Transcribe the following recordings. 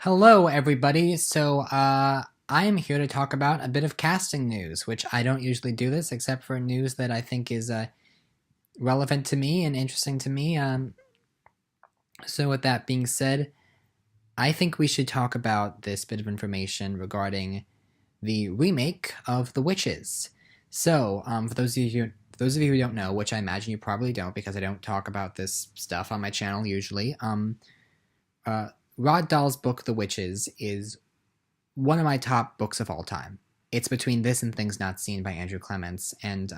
Hello, everybody. I am here to talk about a bit of casting news, which I don't usually do this except for news that I think is relevant to me and interesting to me. So, with that being said, I think we should talk about this bit of information regarding the remake of The Witches. For those of you who don't know, which I imagine you probably don't, because I don't talk about this stuff on my channel usually, uh, Roald Dahl's book The Witches is one of my top books of all time. It's between this and Things Not Seen by Andrew Clements, and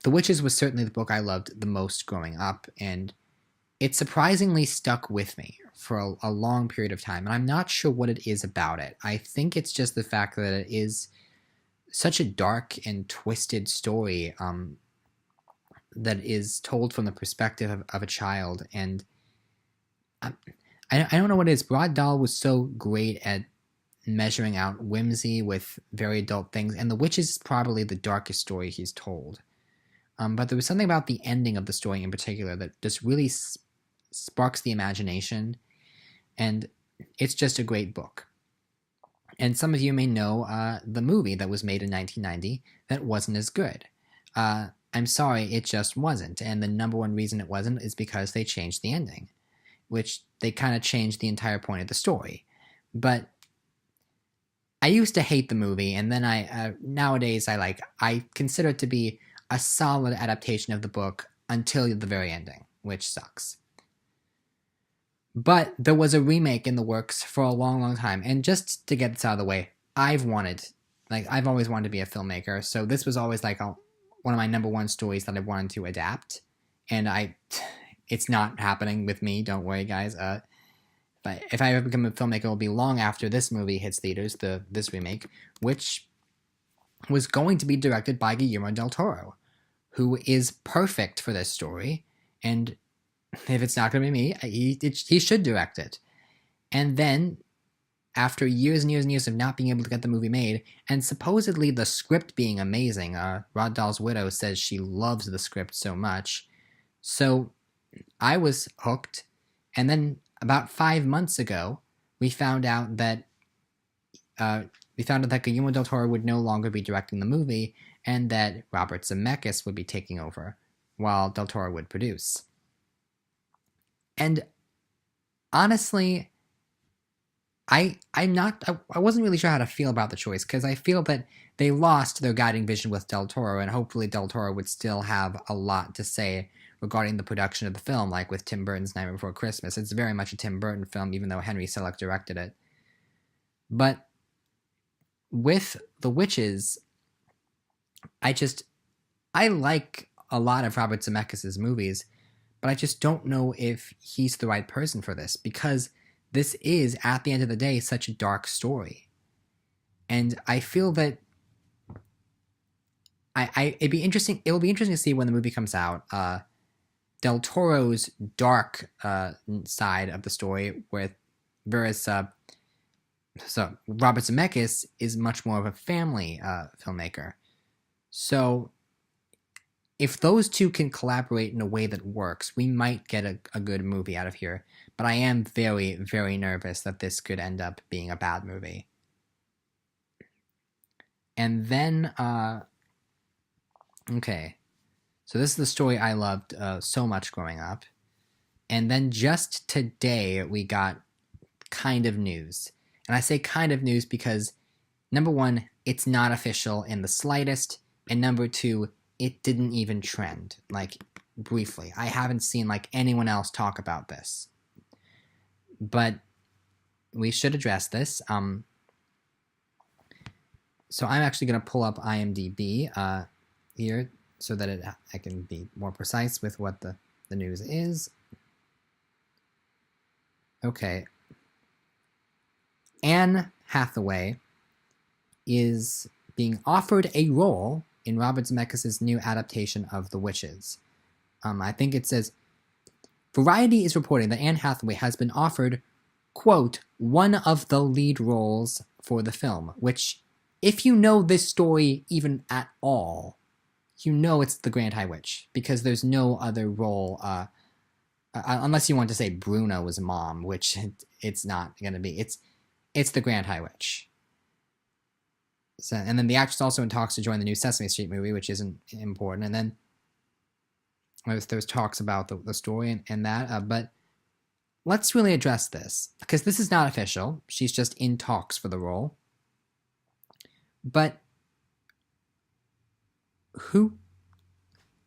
The Witches was certainly the book I loved the most growing up, and it surprisingly stuck with me for a long period of time, and I'm not sure what it is about it. I think it's just the fact that it is such a dark and twisted story that is told from the perspective of a child, and I, I don't know what it is. Roald Dahl was so great at measuring out whimsy with very adult things, and The Witches is probably the darkest story he's told. But there was something about the ending of the story in particular that just really sparks the imagination, and it's just a great book. And some of you may know the movie that was made in 1990 that wasn't as good. I'm sorry, it just wasn't, and the number one reason it wasn't is because they changed the ending, which they kind of changed the entire point of the story. But I used to hate the movie, and then nowadays I consider it to be a solid adaptation of the book until the very ending, which sucks. But there was a remake in the works for a long, long time, and just to get this out of the way, I've always wanted to be a filmmaker, so this was always one of my number one stories that I wanted to adapt, and it's not happening with me, don't worry guys. But if I ever become a filmmaker, it will be long after this movie hits theaters, this remake, which was going to be directed by Guillermo del Toro, who is perfect for this story, and if it's not going to be me, he should direct it. And then, after years and years and years of not being able to get the movie made, and supposedly the script being amazing, Roald Dahl's widow says she loves the script so much, so I was hooked, and then about 5 months ago, we found out that Guillermo del Toro would no longer be directing the movie, and that Robert Zemeckis would be taking over, while del Toro would produce. And honestly, I wasn't really sure how to feel about the choice, because I feel that they lost their guiding vision with del Toro, and hopefully del Toro would still have a lot to say regarding the production of the film, like with Tim Burton's Nightmare Before Christmas. It's very much a Tim Burton film, even though Henry Selick directed it. But with The Witches, I like a lot of Robert Zemeckis' movies, but I just don't know if he's the right person for this, because this is, at the end of the day, such a dark story. And I feel that it will be interesting to see when the movie comes out, del Toro's dark side of the story, whereas Robert Zemeckis is much more of a family filmmaker. So if those two can collaborate in a way that works, we might get a good movie out of here. But I am very, very nervous that this could end up being a bad movie. And then, okay. So this is the story I loved so much growing up. And then just today, we got kind of news. And I say kind of news because, number one, it's not official in the slightest. And number two, it didn't even trend, briefly. I haven't seen, anyone else talk about this. But we should address this. So I'm actually going to pull up IMDb here, so that I can be more precise with what the news is. Okay. Anne Hathaway is being offered a role in Robert Zemeckis' new adaptation of The Witches. I think it says, Variety is reporting that Anne Hathaway has been offered, quote, one of the lead roles for the film, which, if you know this story even at all, you know it's the Grand High Witch, because there's no other role, unless you want to say Bruno's mom, which it's not going to be. It's the Grand High Witch. So, and then the actress also in talks to join the new Sesame Street movie, which isn't important. And then there's talks about the story and that. But let's really address this, because this is not official. She's just in talks for the role. But who?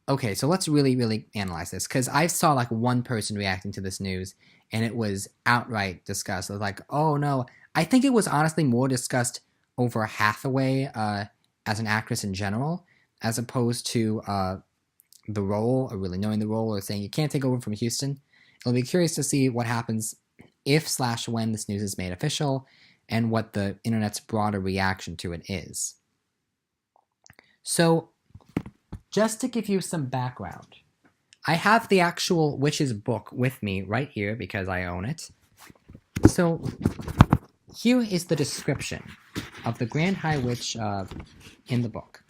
Okay, so let's really analyze this, because I saw like one person reacting to this news, and it was outright disgust. It was like, oh no. I think it was honestly more disgust over Hathaway as an actress in general, as opposed to the role, or really knowing the role, or saying you can't take over from Houston. It'll be curious to see what happens if/when this news is made official, and what the internet's broader reaction to it is. So, just to give you some background, I have the actual Witch's book with me right here because I own it. So, here is the description of the Grand High Witch in the book.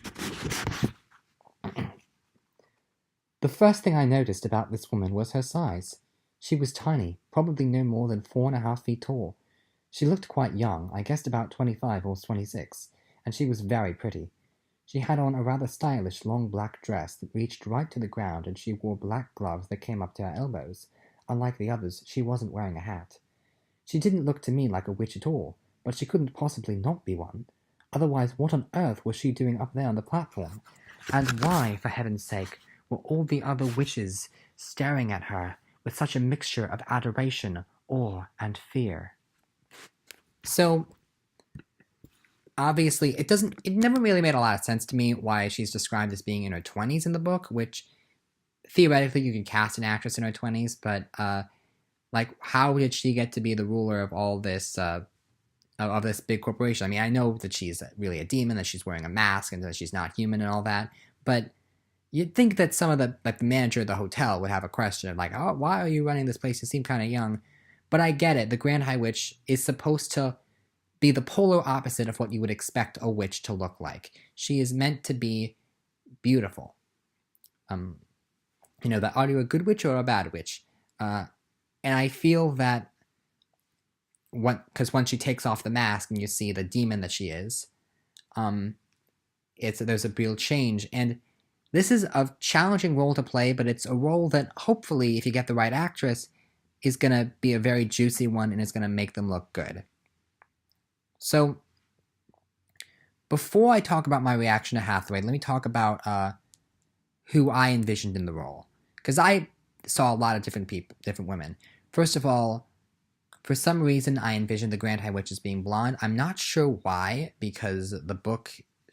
The first thing I noticed about this woman was her size. She was tiny, probably no more than 4.5 feet tall. She looked quite young, I guessed about 25 or 26, and she was very pretty. She had on a rather stylish long black dress that reached right to the ground, and she wore black gloves that came up to her elbows. Unlike the others, she wasn't wearing a hat. She didn't look to me like a witch at all, but she couldn't possibly not be one. Otherwise, what on earth was she doing up there on the platform? And why, for heaven's sake, were all the other witches staring at her with such a mixture of adoration, awe, and fear? So, obviously, it never really made a lot of sense to me why she's described as being in her 20s in the book, which theoretically you can cast an actress in her 20s, but like, how did she get to be the ruler of all this of this big corporation? I mean, I know that she's really a demon, that she's wearing a mask, and that she's not human and all that, but you'd think that some of the manager of the hotel would have a question like, oh, why are you running this place? You seem kind of young. But I get it. The Grand High Witch is supposed to be the polar opposite of what you would expect a witch to look like. She is meant to be beautiful. That are you a good witch or a bad witch? And I feel that because once she takes off the mask and you see the demon that she is, there's a real change. And this is a challenging role to play, but it's a role that hopefully, if you get the right actress, is going to be a very juicy one and is going to make them look good. So, before I talk about my reaction to Hathaway, let me talk about who I envisioned in the role. Because I saw a lot of different women. First of all, for some reason, I envisioned the Grand High Witch as being blonde. I'm not sure why, because the book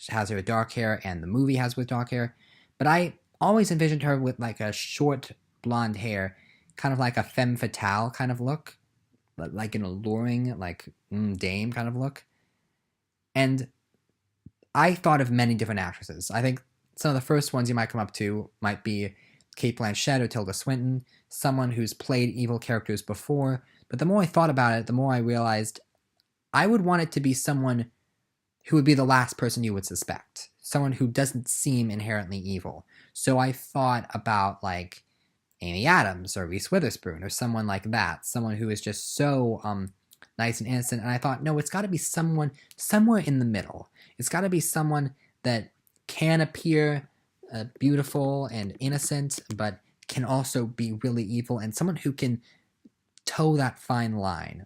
has her with dark hair and the movie has with dark hair. But I always envisioned her with like a short blonde hair, kind of like a femme fatale kind of look, like an alluring, like dame kind of look. And I thought of many different actresses. I think some of the first ones you might come up to might be Cate Blanchett or Tilda Swinton, someone who's played evil characters before. But the more I thought about it, the more I realized I would want it to be someone who would be the last person you would suspect. Someone who doesn't seem inherently evil. So I thought about like Amy Adams or Reese Witherspoon or someone like that. Someone who is just so nice and innocent. And I thought, no, it's got to be someone somewhere in the middle. It's got to be someone that can appear beautiful and innocent, but can also be really evil, and someone who can toe that fine line.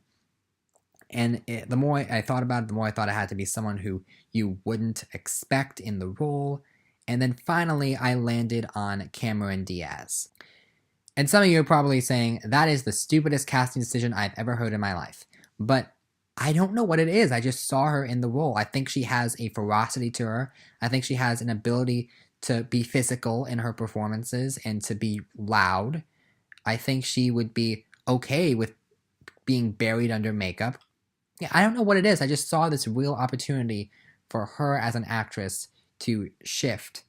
And the more I thought about it, the more I thought it had to be someone who you wouldn't expect in the role. And then finally, I landed on Cameron Diaz. And some of you are probably saying, that is the stupidest casting decision I've ever heard in my life. But I don't know what it is. I just saw her in the role. I think she has a ferocity to her. I think she has an ability to be physical in her performances and to be loud. I think she would be okay with being buried under makeup. Yeah, I don't know what it is. I just saw this real opportunity for her as an actress to shift.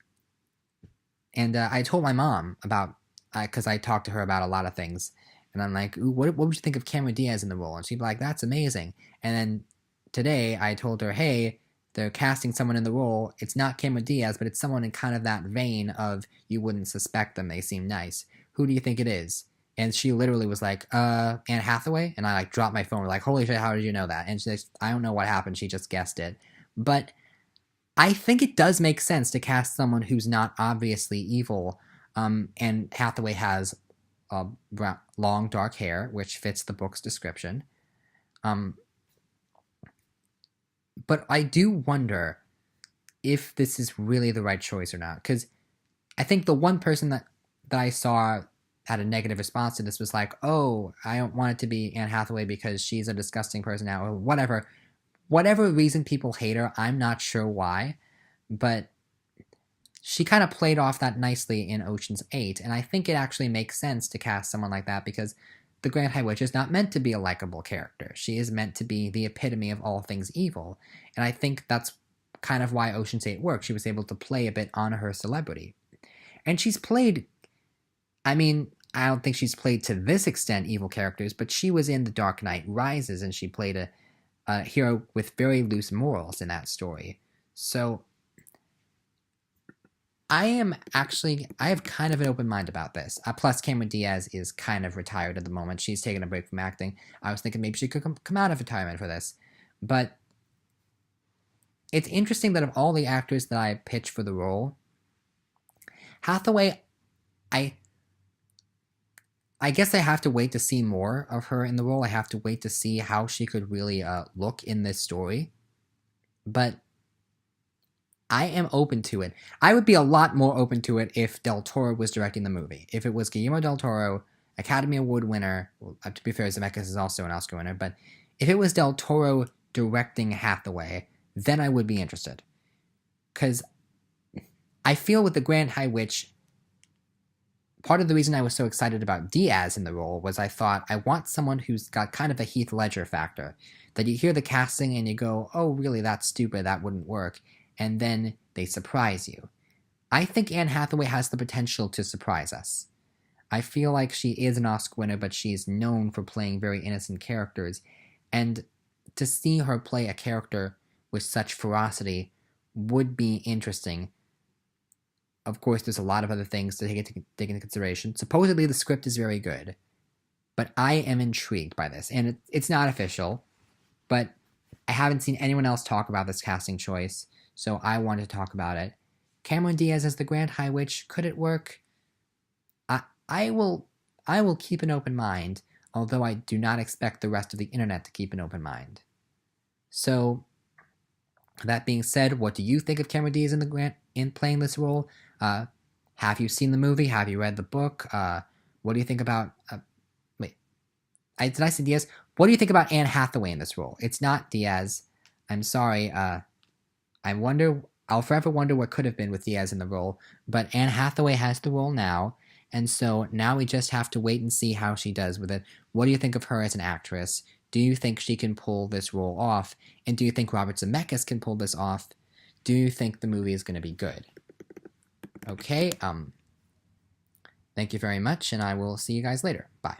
And I told my mom about, because I talked to her about a lot of things. And I'm like, ooh, what would you think of Cameron Diaz in the role? And she'd be like, that's amazing. And then today I told her, hey, they're casting someone in the role. It's not Cameron Diaz, but it's someone in kind of that vein of you wouldn't suspect them. They seem nice. Who do you think it is? And she literally was like, Anne Hathaway? And I like dropped my phone. We're like, holy shit, how did you know that? And she's like, I don't know what happened. She just guessed it. But I think it does make sense to cast someone who's not obviously evil. And Hathaway has long dark hair, which fits the book's description. But I do wonder if this is really the right choice or not. Because I think the one person that I saw had a negative response to this was like, oh, I don't want it to be Anne Hathaway because she's a disgusting person now, or whatever. Whatever reason people hate her, I'm not sure why. But she kind of played off that nicely in Ocean's 8, and I think it actually makes sense to cast someone like that because the Grand High Witch is not meant to be a likable character. She is meant to be the epitome of all things evil, and I think that's kind of why Ocean's 8 worked. She was able to play a bit on her celebrity. And she's played, I mean, I don't think she's played to this extent evil characters, but she was in The Dark Knight Rises, and she played a hero with very loose morals in that story. So I have kind of an open mind about this. Plus, Cameron Diaz is kind of retired at the moment. She's taking a break from acting. I was thinking maybe she could come out of retirement for this. But it's interesting that of all the actors that I pitched for the role, Hathaway, I guess I have to wait to see more of her in the role. I have to wait to see how she could really look in this story. But I am open to it. I would be a lot more open to it if Del Toro was directing the movie. If it was Guillermo del Toro, Academy Award winner, well, to be fair, Zemeckis is also an Oscar winner, but if it was Del Toro directing Hathaway, then I would be interested. Because I feel with The Grand High Witch, part of the reason I was so excited about Diaz in the role was I thought, I want someone who's got kind of a Heath Ledger factor. That you hear the casting and you go, oh, really, that's stupid, that wouldn't work. And then they surprise you. I think Anne Hathaway has the potential to surprise us. I feel like she is an Oscar winner, but she's known for playing very innocent characters. And to see her play a character with such ferocity would be interesting. Of course, there's a lot of other things to take into consideration. Supposedly, the script is very good. But I am intrigued by this. And it's not official, but I haven't seen anyone else talk about this casting choice. So I wanted to talk about it. Cameron Diaz as the Grand High Witch, could it work? I will keep an open mind, although I do not expect the rest of the internet to keep an open mind. So, that being said, what do you think of Cameron Diaz in playing this role? Have you seen the movie? Have you read the book? What do you think about? Did I say Diaz? What do you think about Anne Hathaway in this role? It's not Diaz. I'm sorry. I'll forever wonder what could have been with Diaz in the role, but Anne Hathaway has the role now, and so now we just have to wait and see how she does with it. What do you think of her as an actress? Do you think she can pull this role off? And do you think Robert Zemeckis can pull this off? Do you think the movie is going to be good? Okay, thank you very much, and I will see you guys later. Bye.